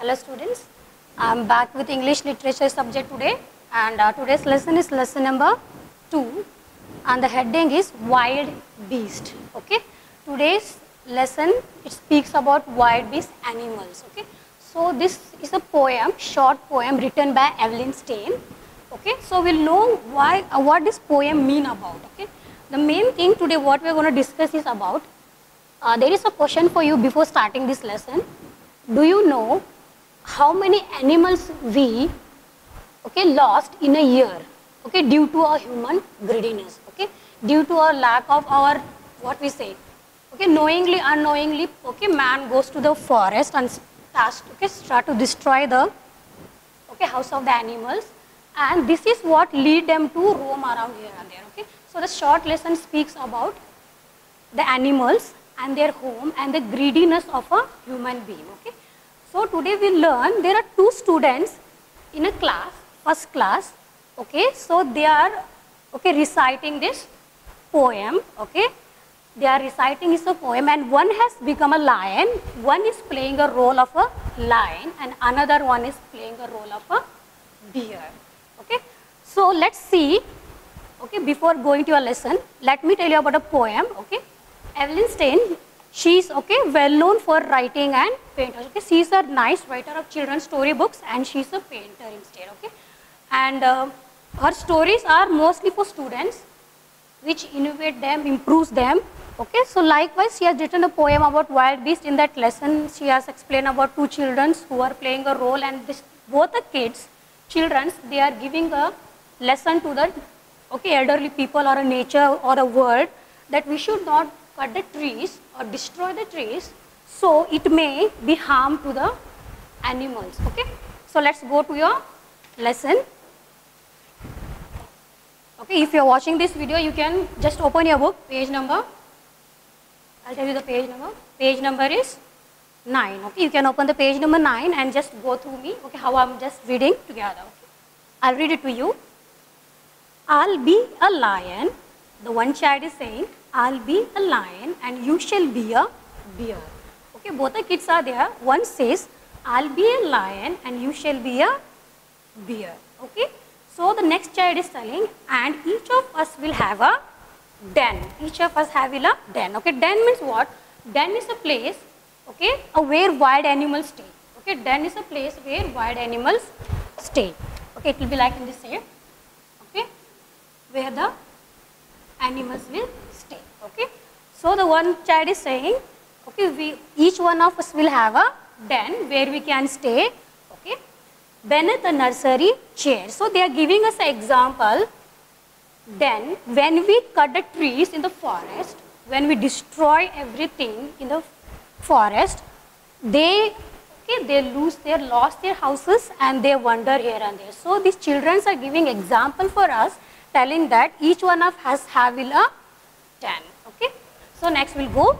Hello students, I am back with English literature subject today, and today's lesson is lesson number 2 and the heading is wild beast. Okay, today's lesson it speaks about wild beast animals. Okay, so this is a poem, short poem written by Evelyn Stein. Okay, so we'll know what this poem mean about. Okay, the main thing today what we are going to discuss is about there is a question for you before starting this lesson. Do you know how many animals we lost in a year due to our human greediness, due to our lack of our what we say, knowingly unknowingly, man goes to the forest and start to destroy the house of the animals, and this is what lead them to roam around here and there. So the short lesson speaks about the animals and their home and the greediness of a human being. So today we learn there are two students in a class, first class. So they are reciting this poem. They are reciting this poem, and one has become a lion, one is playing a role of a lion, and another one is playing a role of a deer. So let's see. Before going to your lesson, let me tell you about a poem. Evelyn Stein, she is well known for writing and painting. She is a nice writer of children's story books, and she is a painter instead. And her stories are mostly for students, which innovate them, improves them. So likewise, she has written a poem about wild beast. In that lesson, she has explained about two children who are playing a role, and both the kids, children, they are giving a lesson to the elderly people or a nature or a world that we should not cut the trees or destroy the trees, so it may be harm to the animals. So let's go to your lesson. If you are watching this video, you can just open your book, page number, I'll tell you the page number. Page number is 9. You can open the page number 9 and just go through me, how I'm just reading together. I'll read it to you. I'll be a lion, the one child is saying, I'll be a lion and you shall be a bear. Both the kids are there. One says, I'll be a lion and you shall be a bear. So the next child is telling, and each of us will have a den. Each of us have a den. Den means what? Den is a place, where wild animals stay. Den is a place where wild animals stay. It will be like in this shape. Where the animals will stay. So the one child is saying, each one of us will have a den where we can stay, beneath a nursery chair. So they are giving us an example. Then when we cut the trees in the forest, when we destroy everything in the forest, they lost their houses and they wander here and there. So these children are giving example for us, telling that each one of us have a den. So next we'll go,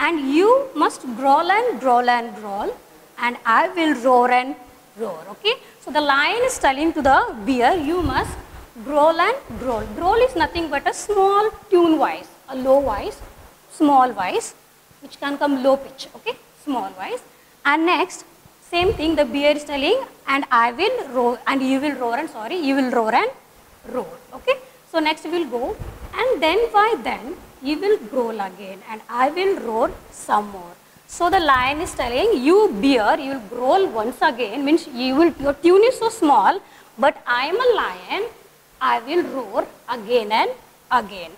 and you must growl and growl and growl, and I will roar and roar. So the lion is telling to the bear, you must growl and growl. Growl is nothing but a small tune voice, a low voice, small voice, which can come low pitch. Small voice. And next, same thing, the bear is telling, and I will roar, and you will roar, and sorry, you will roar and roar. So next we will go, and then by then you will growl again and I will roar some more. So the lion is telling, you bear, you will growl once again, means your tune is so small, but I am a lion, I will roar again and again.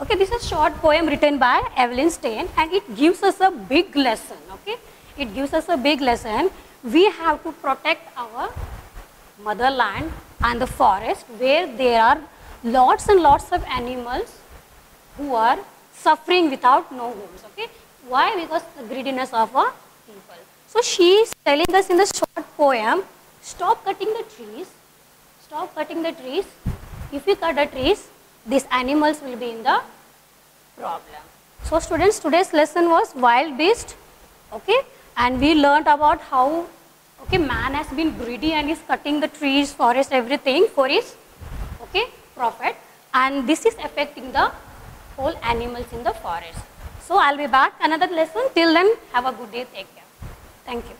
This is a short poem written by Evelyn Stein, and it gives us a big lesson. It gives us a big lesson. We have to protect our motherland and the forest, where there are lots and lots of animals who are suffering without no homes. Why? Because the greediness of our people. So she is telling us in the short poem, stop cutting the trees. Stop cutting the trees. If you cut the trees, these animals will be in the problem. So students, today's lesson was wild beast. And we learnt about how man has been greedy and is cutting the trees, forest, everything for his profit, and this is affecting the whole animals in the forest. So I'll be back another lesson. Till then, have a good day. Take care. Thank you.